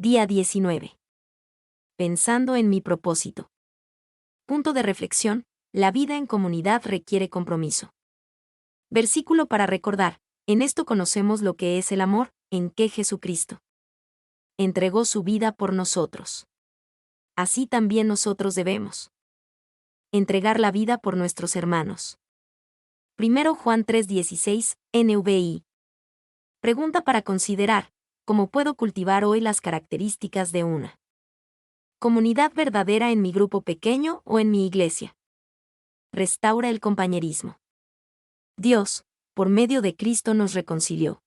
Día 19. Pensando en mi propósito. Punto de reflexión: la vida en comunidad requiere compromiso. Versículo para recordar: en esto conocemos lo que es el amor, en que Jesucristo entregó su vida por nosotros. Así también nosotros debemos entregar la vida por nuestros hermanos. 1 Juan 3:16, NVI. Pregunta para considerar: ¿cómo puedo cultivar hoy las características de una comunidad verdadera en mi grupo pequeño o en mi iglesia? Restaura el compañerismo. Dios, por medio de Cristo, nos reconcilió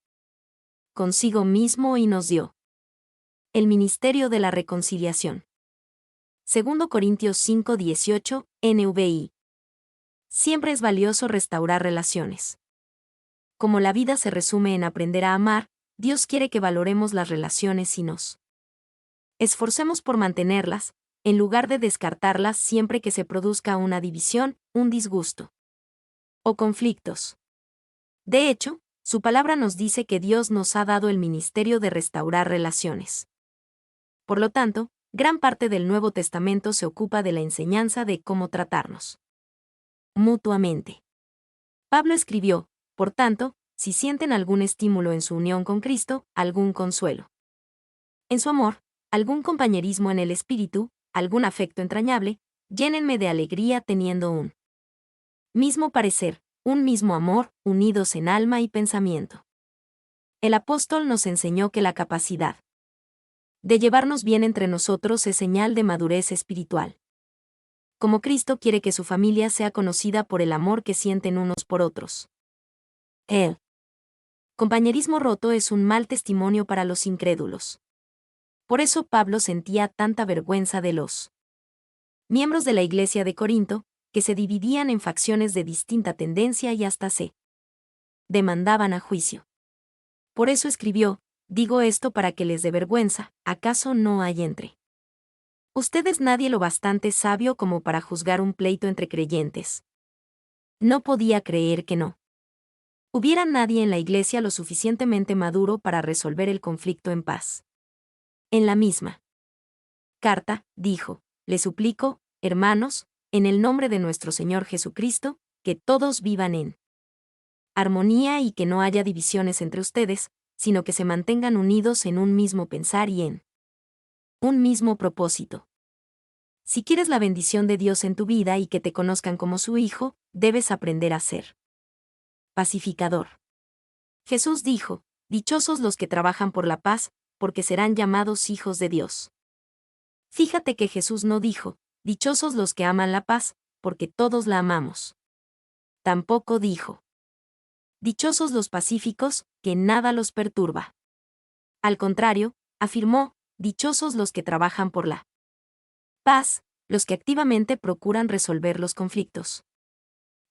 consigo mismo y nos dio el ministerio de la reconciliación. 2 Corintios 5:18, NVI. Siempre es valioso restaurar relaciones. Como la vida se resume en aprender a amar, Dios quiere que valoremos las relaciones y nos esforcemos por mantenerlas, en lugar de descartarlas siempre que se produzca una división, un disgusto o conflictos. De hecho, su palabra nos dice que Dios nos ha dado el ministerio de restaurar relaciones. Por lo tanto, gran parte del Nuevo Testamento se ocupa de la enseñanza de cómo tratarnos mutuamente. Pablo escribió: por tanto, si sienten algún estímulo en su unión con Cristo, algún consuelo en su amor, algún compañerismo en el espíritu, algún afecto entrañable, llénenme de alegría teniendo un mismo parecer, un mismo amor, unidos en alma y pensamiento. El apóstol nos enseñó que la capacidad de llevarnos bien entre nosotros es señal de madurez espiritual. Como Cristo quiere que su familia sea conocida por el amor que sienten unos por otros. El compañerismo roto es un mal testimonio para los incrédulos. Por eso Pablo sentía tanta vergüenza de los miembros de la iglesia de Corinto, que se dividían en facciones de distinta tendencia y hasta se demandaban a juicio. Por eso escribió: digo esto para que les dé vergüenza, ¿acaso no hay entre ustedes nadie lo bastante sabio como para juzgar un pleito entre creyentes? No podía creer que no hubiera nadie en la iglesia lo suficientemente maduro para resolver el conflicto en paz. En la misma carta, dijo: les suplico, hermanos, en el nombre de nuestro Señor Jesucristo, que todos vivan en armonía y que no haya divisiones entre ustedes, sino que se mantengan unidos en un mismo pensar y en un mismo propósito. Si quieres la bendición de Dios en tu vida y que te conozcan como su hijo, debes aprender a ser pacificador. Jesús dijo: dichosos los que trabajan por la paz, porque serán llamados hijos de Dios. Fíjate que Jesús no dijo: dichosos los que aman la paz, porque todos la amamos. Tampoco dijo: dichosos los pacíficos, que nada los perturba. Al contrario, afirmó: dichosos los que trabajan por la paz, los que activamente procuran resolver los conflictos.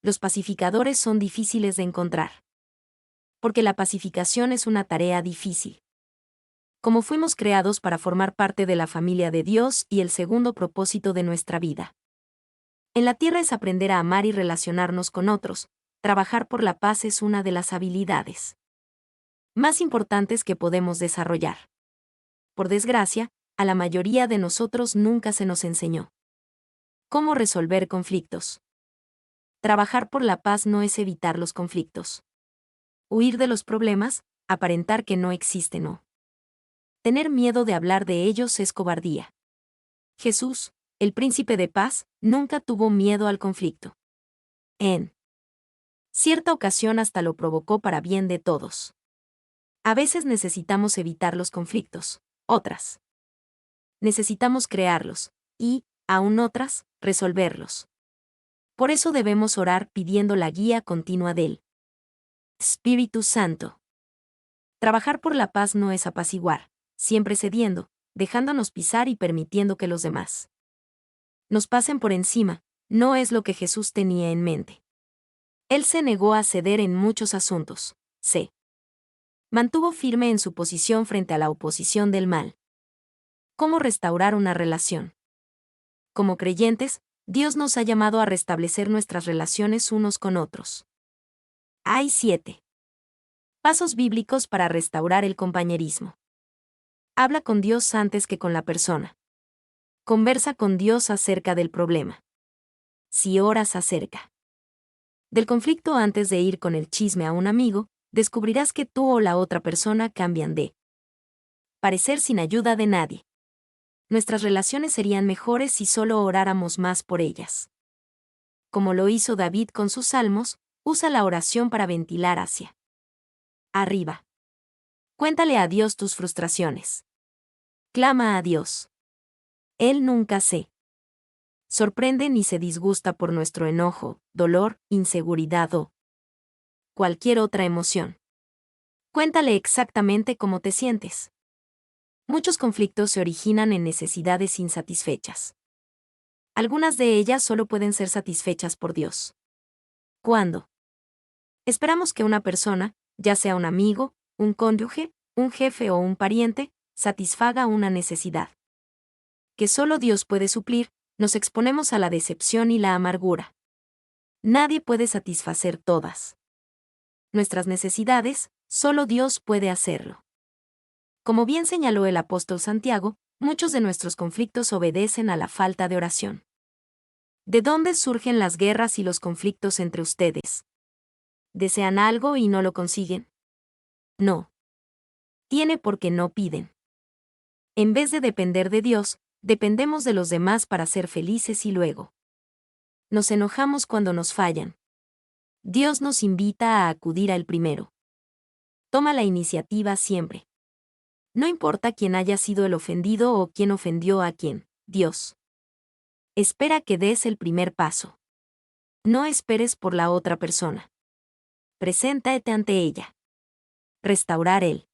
Los pacificadores son difíciles de encontrar. Porque la pacificación es una tarea difícil. Como fuimos creados para formar parte de la familia de Dios y el segundo propósito de nuestra vida en la tierra es aprender a amar y relacionarnos con otros, trabajar por la paz es una de las habilidades más importantes que podemos desarrollar. Por desgracia, a la mayoría de nosotros nunca se nos enseñó cómo resolver conflictos. Trabajar por la paz no es evitar los conflictos. Huir de los problemas, aparentar que no existen o tener miedo de hablar de ellos es cobardía. Jesús, el príncipe de paz, nunca tuvo miedo al conflicto. En cierta ocasión hasta lo provocó para bien de todos. A veces necesitamos evitar los conflictos, otras necesitamos crearlos, y, aún otras, resolverlos. Por eso debemos orar pidiendo la guía continua del Espíritu Santo. Trabajar por la paz no es apaciguar, siempre cediendo, dejándonos pisar y permitiendo que los demás nos pasen por encima, no es lo que Jesús tenía en mente. Él se negó a ceder en muchos asuntos, se mantuvo firme en su posición frente a la oposición del mal. ¿Cómo restaurar una relación? Como creyentes, Dios nos ha llamado a restablecer nuestras relaciones unos con otros. Hay 7 pasos bíblicos para restaurar el compañerismo. Habla con Dios antes que con la persona. Conversa con Dios acerca del problema. Si oras acerca del conflicto antes de ir con el chisme a un amigo, descubrirás que tú o la otra persona cambian de parecer sin ayuda de nadie. Nuestras relaciones serían mejores si solo oráramos más por ellas. Como lo hizo David con sus salmos, usa la oración para ventilar hacia arriba. Cuéntale a Dios tus frustraciones. Clama a Dios. Él nunca se sorprende ni se disgusta por nuestro enojo, dolor, inseguridad o cualquier otra emoción. Cuéntale exactamente cómo te sientes. Muchos conflictos se originan en necesidades insatisfechas. Algunas de ellas solo pueden ser satisfechas por Dios. ¿Cuándo? Esperamos que una persona, ya sea un amigo, un cónyuge, un jefe o un pariente, satisfaga una necesidad que solo Dios puede suplir, nos exponemos a la decepción y la amargura. Nadie puede satisfacer todas nuestras necesidades, solo Dios puede hacerlo. Como bien señaló el apóstol Santiago, muchos de nuestros conflictos obedecen a la falta de oración. ¿De dónde surgen las guerras y los conflictos entre ustedes? ¿Desean algo y no lo consiguen? No. Tiene porque no piden. En vez de depender de Dios, dependemos de los demás para ser felices y luego nos enojamos cuando nos fallan. Dios nos invita a acudir a Él primero. Toma la iniciativa siempre. No importa quién haya sido el ofendido o quién ofendió a quién, Dios espera que des el primer paso. No esperes por la otra persona. Preséntate ante ella. Restaurar el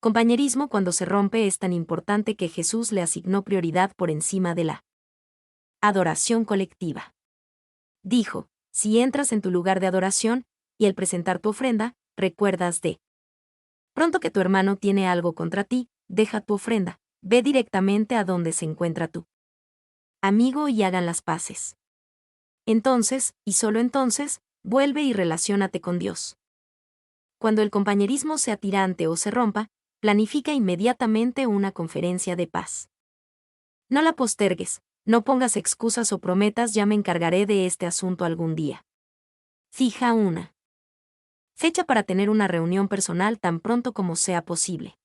compañerismo cuando se rompe es tan importante que Jesús le asignó prioridad por encima de la adoración colectiva. Dijo, si entras en tu lugar de adoración, y al presentar tu ofrenda, recuerdas de pronto que tu hermano tiene algo contra ti, deja tu ofrenda, ve directamente a donde se encuentra tu amigo y hagan las paces. Entonces, y solo entonces, vuelve y relaciónate con Dios. Cuando el compañerismo sea tirante o se rompa, planifica inmediatamente una conferencia de paz. No la postergues, no pongas excusas o prometas ya me encargaré de este asunto algún día. Fija una fecha para tener una reunión personal tan pronto como sea posible.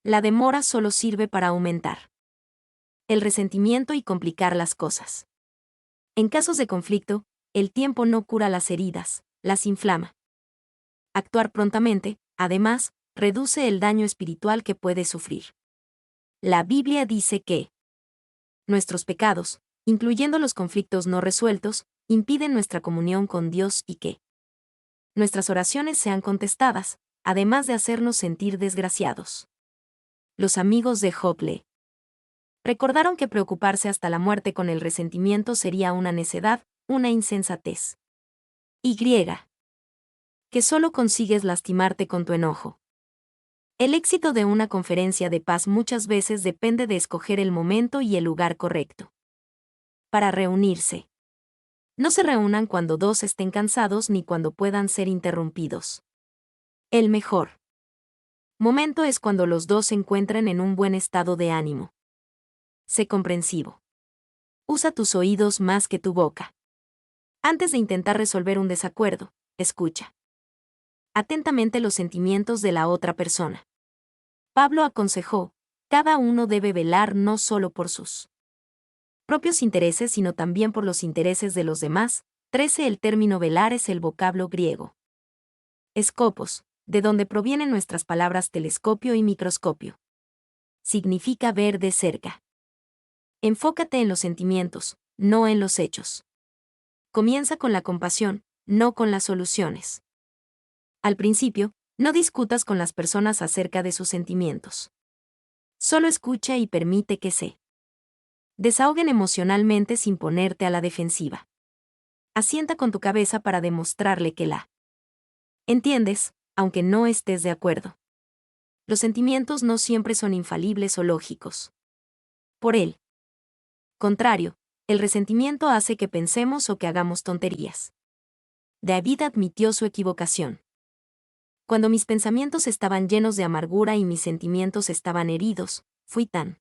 La demora solo sirve para aumentar el resentimiento y complicar las cosas. En casos de conflicto, el tiempo no cura las heridas, las inflama. Actuar prontamente, además, reduce el daño espiritual que puede sufrir. La Biblia dice que nuestros pecados, incluyendo los conflictos no resueltos, impiden nuestra comunión con Dios y que nuestras oraciones sean contestadas, además de hacernos sentir desgraciados. Los amigos de Job le recordaron que preocuparse hasta la muerte con el resentimiento sería una necedad, una insensatez. Y que solo consigues lastimarte con tu enojo. El éxito de una conferencia de paz muchas veces depende de escoger el momento y el lugar correcto para reunirse. No se reúnan cuando dos estén cansados ni cuando puedan ser interrumpidos. El mejor momento es cuando los dos se encuentren en un buen estado de ánimo. Sé comprensivo. Usa tus oídos más que tu boca. Antes de intentar resolver un desacuerdo, escucha atentamente los sentimientos de la otra persona. Pablo aconsejó, cada uno debe velar no solo por sus propios intereses sino también por los intereses de los demás. 13. El término velar es el vocablo griego escopos, de donde provienen nuestras palabras telescopio y microscopio. Significa ver de cerca. Enfócate en los sentimientos, no en los hechos. Comienza con la compasión, no con las soluciones. Al principio, no discutas con las personas acerca de sus sentimientos. Solo escucha y permite que se desahoguen emocionalmente sin ponerte a la defensiva. Asienta con tu cabeza para demostrarle que la entiendes, aunque no estés de acuerdo. Los sentimientos no siempre son infalibles o lógicos. Por el contrario, el resentimiento hace que pensemos o que hagamos tonterías. David admitió su equivocación. Cuando mis pensamientos estaban llenos de amargura y mis sentimientos estaban heridos, fui tan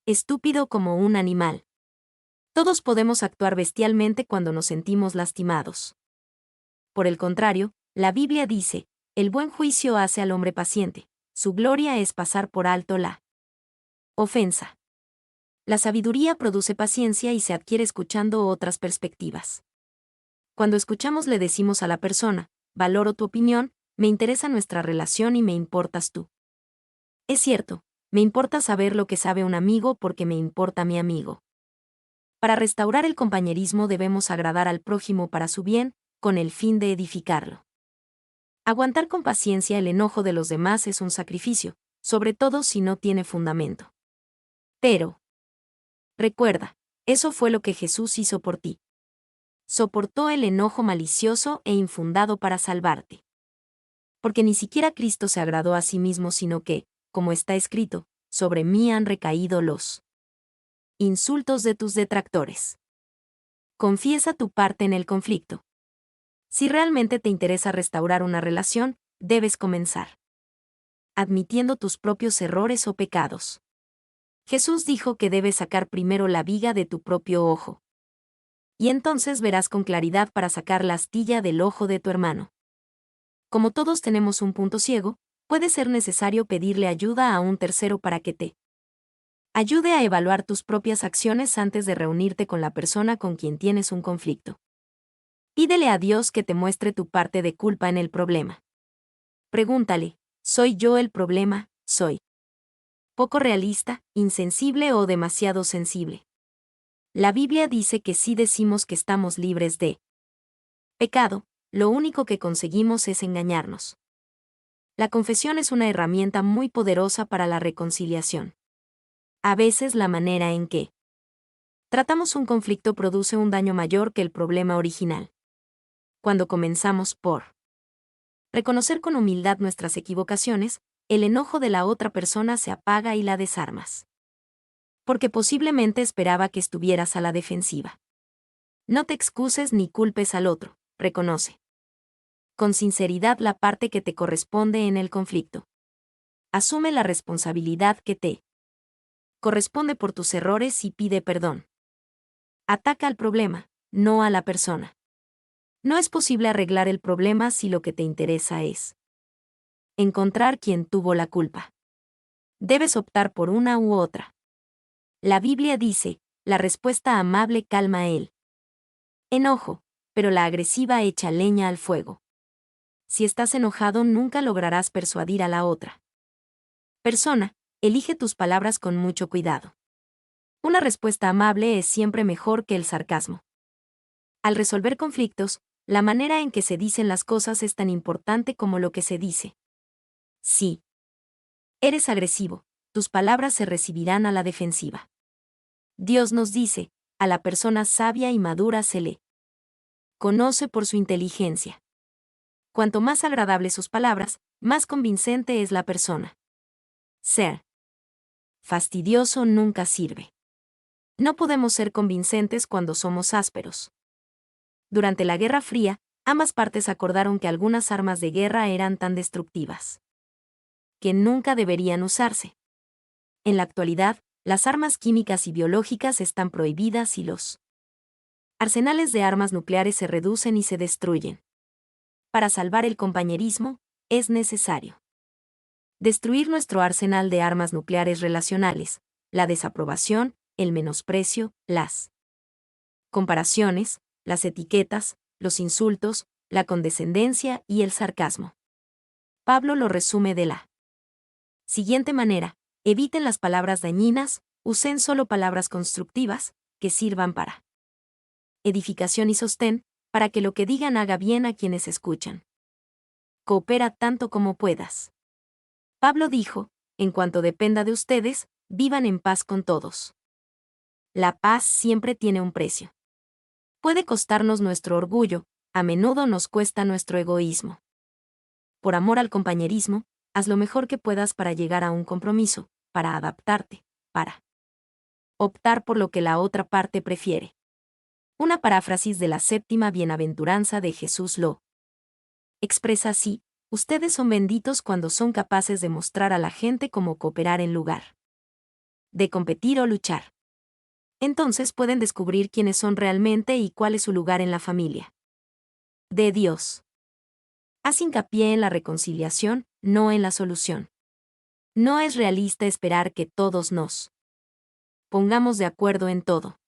estúpido como un animal. Todos podemos actuar bestialmente cuando nos sentimos lastimados. Por el contrario, la Biblia dice, el buen juicio hace al hombre paciente, su gloria es pasar por alto la ofensa. La sabiduría produce paciencia y se adquiere escuchando otras perspectivas. Cuando escuchamos le decimos a la persona, valoro tu opinión, me interesa nuestra relación y me importas tú. Es cierto, me importa saber lo que sabe un amigo porque me importa mi amigo. Para restaurar el compañerismo debemos agradar al prójimo para su bien, con el fin de edificarlo. Aguantar con paciencia el enojo de los demás es un sacrificio, sobre todo si no tiene fundamento. Pero, recuerda, eso fue lo que Jesús hizo por ti. Soportó el enojo malicioso e infundado para salvarte. Porque ni siquiera Cristo se agradó a sí mismo, sino que, como está escrito, sobre mí han recaído los insultos de tus detractores. Confiesa tu parte en el conflicto. Si realmente te interesa restaurar una relación, debes comenzar admitiendo tus propios errores o pecados. Jesús dijo que debes sacar primero la viga de tu propio ojo. Y entonces verás con claridad para sacar la astilla del ojo de tu hermano. Como todos tenemos un punto ciego, puede ser necesario pedirle ayuda a un tercero para que te ayude a evaluar tus propias acciones antes de reunirte con la persona con quien tienes un conflicto. Pídele a Dios que te muestre tu parte de culpa en el problema. Pregúntale, ¿soy yo el problema? ¿Soy poco realista, insensible o demasiado sensible? La Biblia dice que si decimos que estamos libres de pecado, lo único que conseguimos es engañarnos. La confesión es una herramienta muy poderosa para la reconciliación. A veces la manera en que tratamos un conflicto produce un daño mayor que el problema original. Cuando comenzamos por reconocer con humildad nuestras equivocaciones, el enojo de la otra persona se apaga y la desarmas. Porque posiblemente esperaba que estuvieras a la defensiva. No te excuses ni culpes al otro, reconoce con sinceridad la parte que te corresponde en el conflicto. Asume la responsabilidad que te corresponde por tus errores y pide perdón. Ataca al problema, no a la persona. No es posible arreglar el problema si lo que te interesa es encontrar quién tuvo la culpa. Debes optar por una u otra. La Biblia dice, la respuesta amable calma el enojo, pero la agresiva echa leña al fuego. Si estás enojado nunca lograrás persuadir a la otra persona, elige tus palabras con mucho cuidado. Una respuesta amable es siempre mejor que el sarcasmo. Al resolver conflictos, la manera en que se dicen las cosas es tan importante como lo que se dice. Si eres agresivo, tus palabras se recibirán a la defensiva. Dios nos dice, a la persona sabia y madura se le conoce por su inteligencia. Cuanto más agradables sus palabras, más convincente es la persona. Ser fastidioso nunca sirve. No podemos ser convincentes cuando somos ásperos. Durante la Guerra Fría, ambas partes acordaron que algunas armas de guerra eran tan destructivas que nunca deberían usarse. En la actualidad, las armas químicas y biológicas están prohibidas y los arsenales de armas nucleares se reducen y se destruyen. Para salvar el compañerismo, es necesario destruir nuestro arsenal de armas nucleares relacionales, la desaprobación, el menosprecio, las comparaciones, las etiquetas, los insultos, la condescendencia y el sarcasmo. Pablo lo resume de la siguiente manera: eviten las palabras dañinas, usen solo palabras constructivas, que sirvan para edificación y sostén, para que lo que digan haga bien a quienes escuchan. Coopera tanto como puedas. Pablo dijo, en cuanto dependa de ustedes, vivan en paz con todos. La paz siempre tiene un precio. Puede costarnos nuestro orgullo, a menudo nos cuesta nuestro egoísmo. Por amor al compañerismo, haz lo mejor que puedas para llegar a un compromiso, para adaptarte, para optar por lo que la otra parte prefiere. Una paráfrasis de la séptima bienaventuranza de Jesús lo expresa así: Ustedes son benditos cuando son capaces de mostrar a la gente cómo cooperar en lugar de competir o luchar. Entonces pueden descubrir quiénes son realmente y cuál es su lugar en la familia de Dios. Haz hincapié en la reconciliación, no en la solución. No es realista esperar que todos nos pongamos de acuerdo en todo.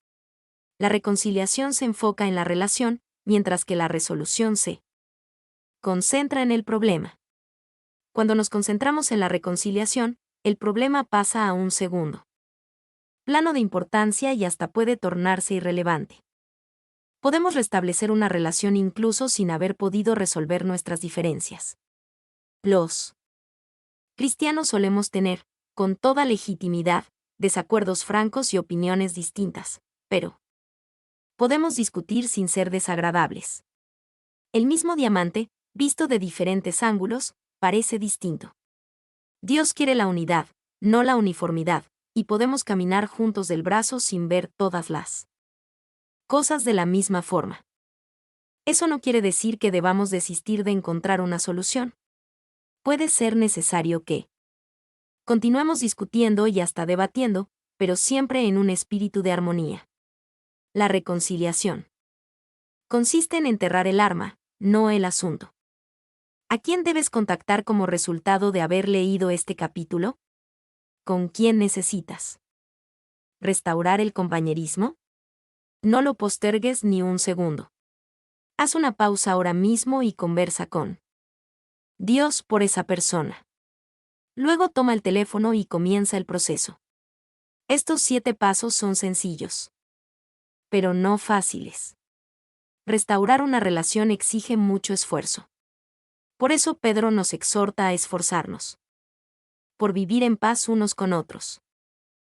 La reconciliación se enfoca en la relación, mientras que la resolución se concentra en el problema. Cuando nos concentramos en la reconciliación, el problema pasa a un segundo plano de importancia y hasta puede tornarse irrelevante. Podemos restablecer una relación incluso sin haber podido resolver nuestras diferencias. Los cristianos solemos tener, con toda legitimidad, desacuerdos francos y opiniones distintas, pero podemos discutir sin ser desagradables. El mismo diamante, visto de diferentes ángulos, parece distinto. Dios quiere la unidad, no la uniformidad, y podemos caminar juntos del brazo sin ver todas las cosas de la misma forma. Eso no quiere decir que debamos desistir de encontrar una solución. Puede ser necesario que continuemos discutiendo y hasta debatiendo, pero siempre en un espíritu de armonía. La reconciliación consiste en enterrar el arma, no el asunto. ¿A quién debes contactar como resultado de haber leído este capítulo? ¿Con quién necesitas restaurar el compañerismo? No lo postergues ni un segundo. Haz una pausa ahora mismo y conversa con Dios por esa persona. Luego toma el teléfono y comienza el proceso. Estos 7 pasos son sencillos, pero no fáciles. Restaurar una relación exige mucho esfuerzo. Por eso Pedro nos exhorta a esforzarnos por vivir en paz unos con otros.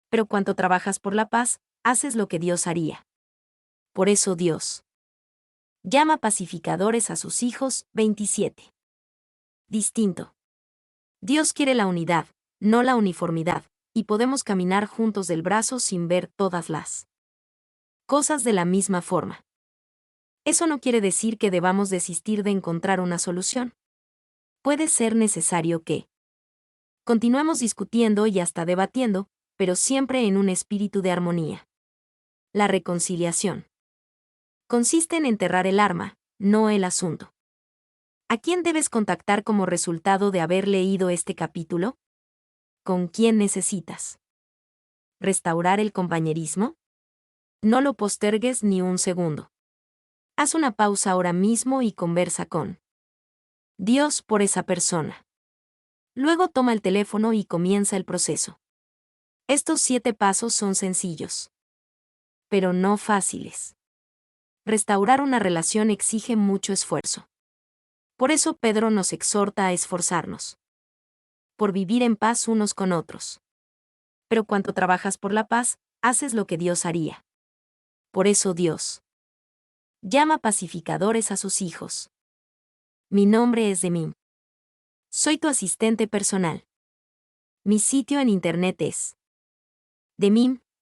Pero cuando trabajas por la paz, haces lo que Dios haría. Por eso Dios llama pacificadores a sus hijos. 27. Distinto. Dios quiere la unidad, no la uniformidad, y podemos caminar juntos del brazo sin ver todas las cosas de la misma forma. Eso no quiere decir que debamos desistir de encontrar una solución. Puede ser necesario que continuemos discutiendo y hasta debatiendo, pero siempre en un espíritu de armonía. La reconciliación consiste en enterrar el arma, no el asunto. ¿A quién debes contactar como resultado de haber leído este capítulo? ¿Con quién necesitas restaurar el compañerismo? No lo postergues ni un segundo. Haz una pausa ahora mismo y conversa con Dios por esa persona. Luego toma el teléfono y comienza el proceso. Estos 7 pasos son sencillos, pero no fáciles. Restaurar una relación exige mucho esfuerzo. Por eso Pedro nos exhorta a esforzarnos por vivir en paz unos con otros. Pero cuando trabajas por la paz, haces lo que Dios haría. Por eso Dios llama pacificadores a sus hijos. Mi nombre es Demim. Soy tu asistente personal. Mi sitio en internet es demim.es.tl.